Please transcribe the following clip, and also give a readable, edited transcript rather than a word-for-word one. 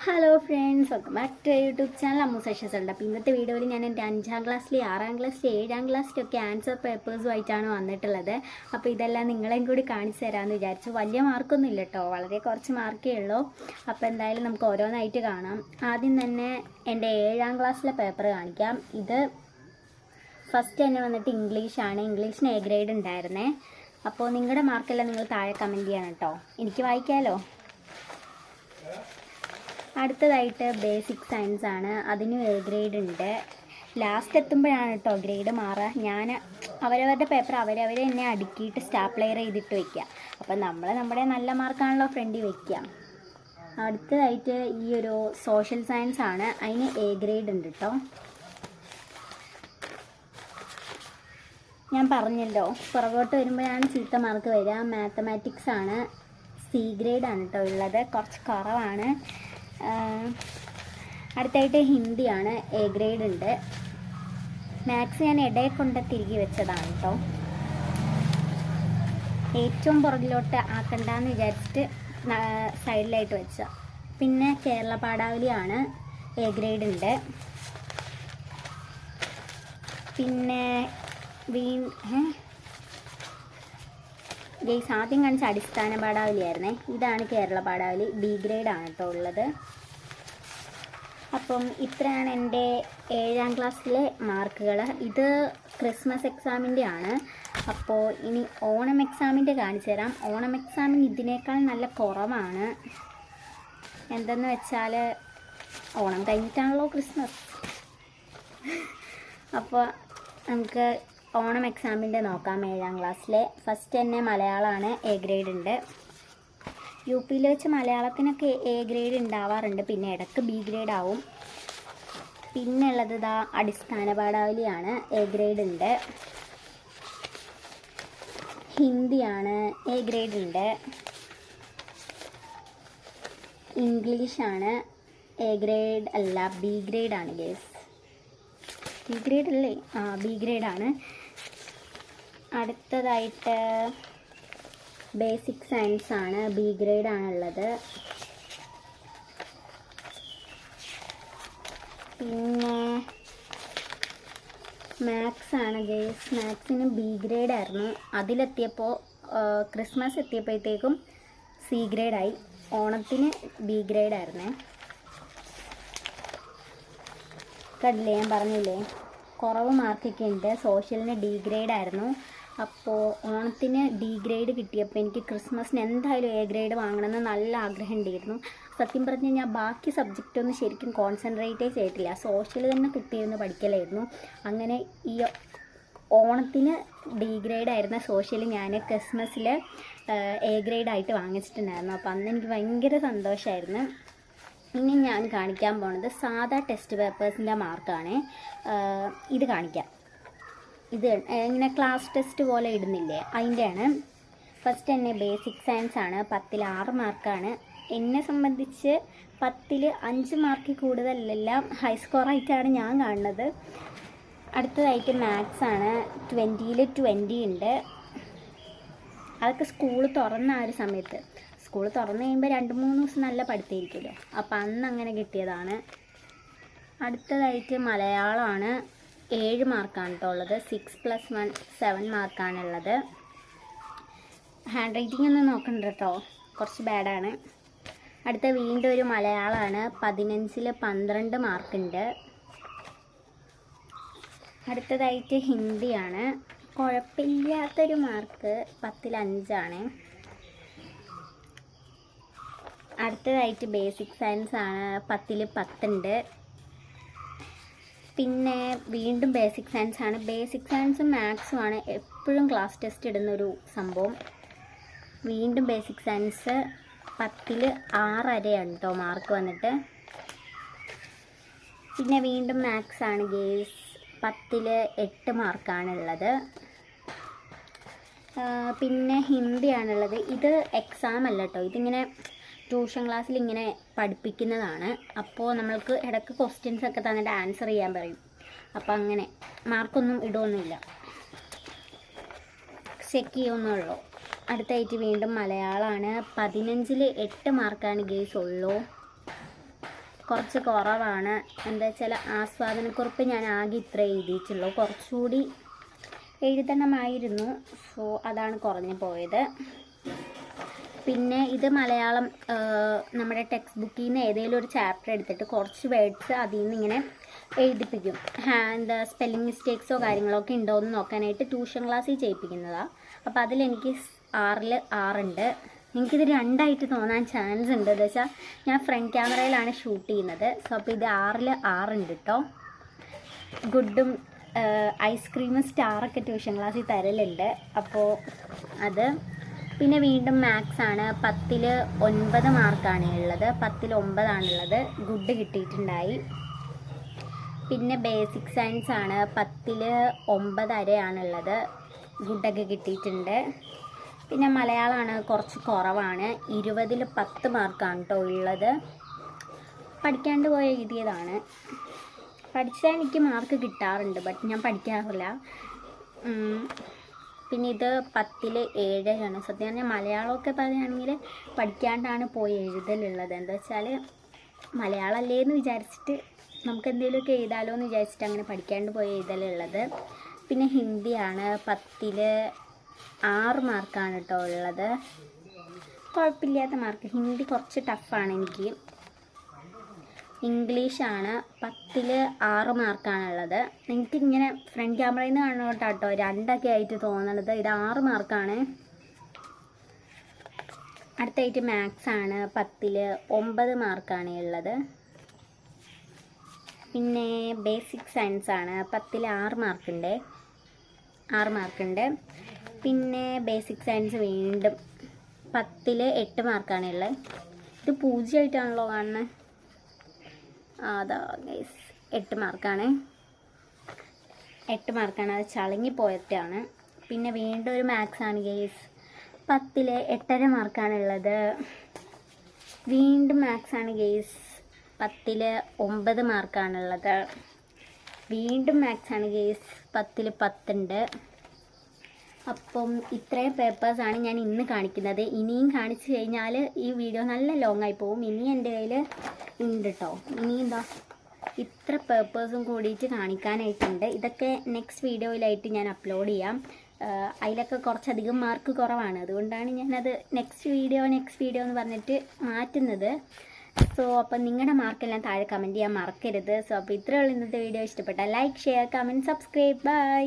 Hello friends, welcome back to YouTube channel Ammu sessions ഉണ്ട്. അപ്പോൾ ഇന്നത്തെ വീഡിയോയിൽ ഞാൻ എൻ്റെ 5ാം ക്ലാസ്സിലെ 6ാം ക്ലാസ്സിലെ 7ാം ക്ലാസ്സിലൊക്കെ ആൻസർ പേപ്പേഴ്സുമായിട്ടാണ് വന്നിട്ടുള്ളത്. അപ്പോൾ ഇതെല്ലാം നിങ്ങളെയും കൂടി കാണിച്ചു തരാമെന്ന് വിചാരിച്ചു. വലിയ മാർക്കൊന്നും ഇല്ല കേട്ടോ, വളരെ കുറച്ച് മാർക്കേ ഉള്ളൂ. അപ്പോൾ എന്തായാലും നമുക്ക് ഓരോന്നായിട്ട് കാണാം. ആദ്യം തന്നെ എൻ്റെ 7ാം ക്ലാസ്സിലെ പേപ്പർ കാണിക്കാം. ഇത് ഫസ്റ്റ് തന്നെ വന്നിട്ട് ഇംഗ്ലീഷാണ്. ഇംഗ്ലീഷിന് എ ഗ്രേഡ് ഉണ്ടായിരുന്നേ. അപ്പോൾ നിങ്ങളുടെ മാർക്കെല്ലാം നിങ്ങൾ താഴെ കമൻറ്റ് ചെയ്യണം കേട്ടോ, എനിക്ക് വായിക്കാമല്ലോ. അടുത്തതായിട്ട് ബേസിക് സയൻസ് ആണ്. അതിനും എ ഗ്രേഡ് ഉണ്ട്. ലാസ്റ്റ് എത്തുമ്പോഴാണ് കേട്ടോ ഗ്രേഡ് മാറുക. ഞാൻ അവരവരുടെ പേപ്പർ അവരവരെ എന്നെ അടുക്കിയിട്ട് സ്റ്റാപ്ലെയർ ചെയ്തിട്ട് വയ്ക്കുക. അപ്പം നമ്മൾ നമ്മുടെ നല്ല മാർക്കാണല്ലോ ഫ്രണ്ടിൽ വയ്ക്കുക. അടുത്തതായിട്ട് ഈ ഒരു സോഷ്യൽ സയൻസ് ആണ്. അതിന് എ ഗ്രേഡ് ഉണ്ട് കേട്ടോ. ഞാൻ പറഞ്ഞല്ലോ പുറകോട്ട് വരുമ്പോഴാണ് ചീത്ത മാർക്ക് വരിക. മാത്തമാറ്റിക്സ് ആണ്, സി ഗ്രേഡ് ആണ് കേട്ടോ ഉള്ളത്, കുറച്ച് കുറവാണ്. അടുത്തായിട്ട് ഹിന്ദിയാണ്, എ ഗ്രേഡ് ഉണ്ട്. മാത്സ് ഞാൻ ഇടയെ കൊണ്ട് തിരികെ വെച്ചതാണ് കേട്ടോ, ഏറ്റവും പുറകിലോട്ട് ആക്കണ്ടെന്ന് വിചാരിച്ചിട്ട് സൈഡിലായിട്ട് വെച്ച. പിന്നെ കേരള പാഠാവലിയാണ്, എ ഗ്രേഡ് ഉണ്ട്. പിന്നെ ഗെയ്സ് ആദ്യം കാണിച്ച അടിസ്ഥാന പാഠാവലിയായിരുന്നേ. ഇതാണ് കേരള പാഠാവലി, ബി ഗ്രേഡ് ആണ് കേട്ടോ ഉള്ളത്. അപ്പം ഇത്രയാണ് എൻ്റെ 7ാം ക്ലാസ്സിലെ മാർക്കുകൾ. ഇത് ക്രിസ്മസ് എക്സാമിൻ്റെ ആണ്. അപ്പോൾ ഇനി ഓണം എക്സാമിൻ്റെ കാണിച്ചു തരാം. ഓണം എക്സാമിന് ഇതിനേക്കാൾ നല്ല കുറവാണ്. എന്തെന്ന് വെച്ചാൽ ഓണം കഴിഞ്ഞിട്ടാണല്ലോ ക്രിസ്മസ്. അപ്പോൾ നമുക്ക് ഓണം എക്സാമിൻ്റെ നോക്കാം. 7ാം ക്ലാസ്സിലെ ഫസ്റ്റ് തന്നെ മലയാളമാണ്, എ ഗ്രേഡ് ഉണ്ട്. യു പിയിൽ വെച്ച് മലയാളത്തിനൊക്കെ എ ഗ്രേഡ് ഉണ്ടാവാറുണ്ട്, പിന്നെ ഇടയ്ക്ക് ബി ഗ്രേഡ് ആവും. പിന്നെ ഉള്ളത് ഇതാ അടിസ്ഥാന പാഠാവലിയാണ്, എ ഗ്രേഡ് ഉണ്ട്. ഹിന്ദിയാണ്, എ ഗ്രേഡ് ഉണ്ട്. ഇംഗ്ലീഷാണ്, എ ഗ്രേഡ് അല്ല ബി ഗ്രേഡ് ആണ് ഗേസ്. ബി ഗ്രേഡ് അല്ലേ? ബി ഗ്രേഡ് ആണ്. അടുത്തതായിട്ട് ബേസിക് സയൻസ് ആണ്, ബി ഗ്രേഡ് ആണുള്ളത്. പിന്നെ മാത്സ് ആണ് ഗേസ്. മാത്സിന് ബി ഗ്രേഡ് ആയിരുന്നു. അതിലെത്തിയപ്പോൾ ക്രിസ്മസ് എത്തിയപ്പോഴത്തേക്കും സി ഗ്രേഡായി. ഓണത്തിന് ബി ഗ്രേഡ് ആയിരുന്നേ. കണ്ടില്ലേ, ഞാൻ പറഞ്ഞില്ലേ കുറവ് മാർക്കൊക്കെ ഉണ്ട്. സോഷ്യലിന് ഡി ഗ്രേഡ് ആയിരുന്നു. അപ്പോൾ ഓണത്തിന് ഡി ഗ്രേഡ് കിട്ടിയപ്പോൾ എനിക്ക് ക്രിസ്മസിന് എന്തായാലും എ ഗ്രേഡ് വാങ്ങണമെന്ന് നല്ല ആഗ്രഹം ഉണ്ടായിരുന്നു. സത്യം പറഞ്ഞു കഴിഞ്ഞാൽ ബാക്കി സബ്ജക്റ്റൊന്നും ശരിക്കും കോൺസെൻട്രേറ്റേ ചെയ്തിട്ടില്ല. സോഷ്യൽ തന്നെ കുത്തിയിരുന്ന് പഠിക്കലായിരുന്നു. അങ്ങനെ ഈ ഓണത്തിന് ഡി ഗ്രേഡ് ആയിരുന്ന സോഷ്യൽ ഞാൻ ക്രിസ്മസിൽ എ ഗ്രേഡായിട്ട് വാങ്ങിച്ചിട്ടുണ്ടായിരുന്നു. അപ്പോൾ അന്ന് എനിക്ക് ഭയങ്കര സന്തോഷമായിരുന്നു. ഇനി ഞാൻ കാണിക്കാൻ പോണത് സാധാ ടെസ്റ്റ് പേപ്പേഴ്സിൻ്റെ മാർക്കാണ്. ഇത് കാണിക്കാം. ഇത് ഇങ്ങനെ ക്ലാസ് ടെസ്റ്റ് പോലെ ഇടുന്നില്ലേ, അതിൻ്റെയാണ്. ഫസ്റ്റ് തന്നെ ബേസിക് സയൻസ് ആണ്, 10ൽ 6 മാർക്കാണ്. എന്നെ സംബന്ധിച്ച് 10ൽ 5 മാർക്ക് കൂടുതലെല്ലാം ഹൈ സ്കോറായിട്ടാണ് ഞാൻ കാണുന്നത്. അടുത്തതായിട്ട് മാത്സ് ആണ്, 20ൽ 20 ഉണ്ട്. അതൊക്കെ സ്കൂൾ തുറന്ന ആ ഒരു സമയത്ത്. സ്കൂൾ തുറന്നു കഴിയുമ്പോൾ 2-3 ദിവസം നല്ല പഠിത്തമായിരിക്കുമല്ലോ, അപ്പോൾ അന്ന് അങ്ങനെ കിട്ടിയതാണ്. അടുത്തതായിട്ട് മലയാളമാണ്, 7 മാർക്കാണ് കേട്ടോ ഉള്ളത്. 6+1 7 മാർക്കാണുള്ളത്. ഹാൻഡ് റൈറ്റിംഗ് ഒന്നും നോക്കണ്ട കേട്ടോ, കുറച്ച് ബാഡാണ്. അടുത്ത വീണ്ടും ഒരു മലയാളമാണ്, 15ൽ 12 മാർക്കുണ്ട്. അടുത്തതായിട്ട് ഹിന്ദിയാണ്, കുഴപ്പമില്ലാത്തൊരു മാർക്ക്, 10ൽ 5 ആണ്. അടുത്തതായിട്ട് ബേസിക് സയൻസ് ആണ്, 10ൽ 10 ഉണ്ട്. പിന്നെ വീണ്ടും ബേസിക് സയൻസ് ആണ്. ബേസിക് സയൻസും മാത്സും ആണ് എപ്പോഴും ക്ലാസ് ടെസ്റ്റ് ഇടുന്നൊരു സംഭവം. വീണ്ടും ബേസിക് സയൻസ് 10ൽ 6 കേട്ടോ മാർക്ക് വന്നിട്ട്. പിന്നെ വീണ്ടും മാത്സ് ആണ് ഗേസ്, 10ൽ 8 മാർക്കാണുള്ളത്. പിന്നെ ഹിന്ദിയാണുള്ളത്. ഇത് എക്സാം അല്ല കേട്ടോ, ഇതിങ്ങനെ ട്യൂഷൻ ക്ലാസ്സിൽ ഇങ്ങനെ പഠിപ്പിക്കുന്നതാണ്. അപ്പോൾ നമ്മൾക്ക് ഇടയ്ക്ക് ക്വസ്റ്റ്യൻസ് ഒക്കെ തന്നിട്ട് ആൻസർ ചെയ്യാൻ പറയും. അപ്പോൾ അങ്ങനെ മാർക്കൊന്നും ഇടുമൊന്നുമില്ല, ചെക്ക് ചെയ്യുമെന്നുള്ളൂ. അടുത്തായിട്ട് വീണ്ടും മലയാളമാണ്, 15ൽ 8 മാർക്കാണ് ഗേസ് ഉള്ളൂ. കുറച്ച് കുറവാണ്. എന്താ വെച്ചാൽ ആസ്വാദനക്കുറിപ്പ് ഞാൻ ആകെ ഇത്ര എഴുതിയിട്ടുള്ളൂ, കുറച്ചുകൂടി എഴുതണമായിരുന്നു. സോ അതാണ് കുറഞ്ഞു പോയത്. പിന്നെ ഇത് മലയാളം നമ്മുടെ ടെക്സ്റ്റ് ബുക്കിൽ നിന്ന് ഏതെങ്കിലും ഒരു ചാപ്റ്റർ എടുത്തിട്ട് കുറച്ച് വേർഡ്സ് അതിൽ നിന്ന് ഇങ്ങനെ എഴുതിപ്പിക്കും. എന്താ സ്പെല്ലിംഗ് മിസ്റ്റേക്സോ കാര്യങ്ങളോ ഒക്കെ ഉണ്ടോ എന്ന് നോക്കാനായിട്ട് ട്യൂഷൻ ക്ലാസ്സിൽ ചെയ്യിപ്പിക്കുന്നതാണ്. അപ്പോൾ അതിലെനിക്ക് 6ൽ 6 ഉണ്ട്. എനിക്കിത് 2 ആയിട്ട് തോന്നാൻ ചാൻസ് ഉണ്ട്. എന്ന് വെച്ചാൽ ഞാൻ ഫ്രണ്ട് ക്യാമറയിലാണ് ഷൂട്ട് ചെയ്യുന്നത്. സോ അപ്പോൾ ഇത് 6ൽ 6 ഉണ്ട് കേട്ടോ. ഗുഡും ഐസ്ക്രീമും സ്റ്റാറൊക്കെ ട്യൂഷൻ ക്ലാസ്സിൽ തരലുണ്ട്. അപ്പോൾ അത് പിന്നെ വീണ്ടും മാത്സ് ആണ്. 10ൽ 9 മാർക്കാണ് ഉള്ളത്. 10ൽ 9 ആണുള്ളത്. ഗുഡ് കിട്ടിയിട്ടുണ്ടായി. പിന്നെ ബേസിക് സയൻസ് ആണ്. 10ൽ 9.5 ആണുള്ളത്. ഗുഡൊക്കെ കിട്ടിയിട്ടുണ്ട്. പിന്നെ മലയാളമാണ്, കുറച്ച് കുറവാണ്. 20ൽ 10 മാർക്കാണ് കേട്ടോ ഉള്ളത്. പഠിക്കാണ്ട് പോയി എഴുതിയതാണ്. പഠിച്ചാൽ എനിക്ക് മാർക്ക് കിട്ടാറുണ്ട്, ബട്ട് ഞാൻ പഠിക്കാറില്ല. പിന്നെ ഇത് 10ൽ 7 ആണ്. സത്യം പറഞ്ഞാൽ മലയാളമൊക്കെ പറയുകയാണെങ്കിൽ പഠിക്കാണ്ടാണ് പോയി എഴുതലുള്ളത്. എന്താ വെച്ചാൽ മലയാളമല്ലേ എന്ന് വിചാരിച്ചിട്ട് നമുക്ക് എന്തെങ്കിലുമൊക്കെ എഴുതാലോ എന്ന് വിചാരിച്ചിട്ട് അങ്ങനെ പഠിക്കാണ്ട് പോയി എഴുതലുള്ളത്. പിന്നെ ഹിന്ദിയാണ്. 10ൽ 6 മാർക്കാണ് കേട്ടോ ഉള്ളത്. കുഴപ്പമില്ലാത്ത മാർക്ക്. ഹിന്ദി കുറച്ച് ടഫാണ് എനിക്ക്. ഇംഗ്ലീഷാണ്. 10ൽ 6 മാർക്കാണുള്ളത്. എനിക്കിങ്ങനെ ഫ്രണ്ട് ക്യാമറയിൽ നിന്ന് കാണുന്നോട്ടോ 2 ആയിട്ട് തോന്നണത്. ഇത് 6 മാർക്കാണ്. അടുത്തായിട്ട് മാത്സ് ആണ്. 10ൽ 9 മാർക്കാണ് ഉള്ളത്. പിന്നെ ബേസിക് സയൻസ് ആണ്. 10ൽ 6 മാർക്കുണ്ട്. പിന്നെ ബേസിക് സയൻസ് വീണ്ടും 10ൽ 8 മാർക്കാണ് ഉള്ളത്. ഇത് 0 ആയിട്ടാണല്ലോ കാണുന്നത്. അതാ ഗൈസ് 8 മാർക്കാണ്. 8 മാർക്കാണ്. അത് ചളങ്ങിപ്പോയിട്ടാണ്. പിന്നെ വീണ്ടും ഒരു മാത്സ് ആണ് ഗൈസ്. 10ൽ 8.5 മാർക്കാണുള്ളത്. വീണ്ടും മാത്സ് ആണ് ഗൈസ്. 10ൽ 9 മാർക്കാണുള്ളത്. വീണ്ടും മാത്സ് ആണ് ഗൈസ്. 10ൽ 10 ഉണ്ട്. അപ്പം ഇത്രയും പേപ്പേഴ്സാണ് ഞാൻ ഇന്ന് കാണിക്കുന്നത്. ഇനിയും കാണിച്ചു കഴിഞ്ഞാൽ ഈ വീഡിയോ നല്ല ലോങ് ആയി പോകും. ഇനി എൻ്റെ കയ്യിൽ ഉണ്ട് കേട്ടോ. ഇനി എന്താ ഇത്ര പേപ്പേഴ്സും കൂടിയിട്ട് കാണിക്കാനായിട്ടുണ്ട്. ഇതൊക്കെ നെക്സ്റ്റ് വീഡിയോയിലായിട്ട് ഞാൻ അപ്ലോഡ് ചെയ്യാം. അതിലൊക്കെ കുറച്ചധികം മാർക്ക് കുറവാണ്. അതുകൊണ്ടാണ് ഞാനത് നെക്സ്റ്റ് വീഡിയോ എന്ന് പറഞ്ഞിട്ട് മാറ്റുന്നത്. സോ അപ്പം നിങ്ങളുടെ മാർക്കെല്ലാം താഴെ കമൻറ്റ് ചെയ്യാൻ മറക്കരുത്. സോ അപ്പോൾ ഇത്രയുള്ള ഇന്നത്തെ വീഡിയോ. ഇഷ്ടപ്പെട്ടാൽ like, share, comment, subscribe. By.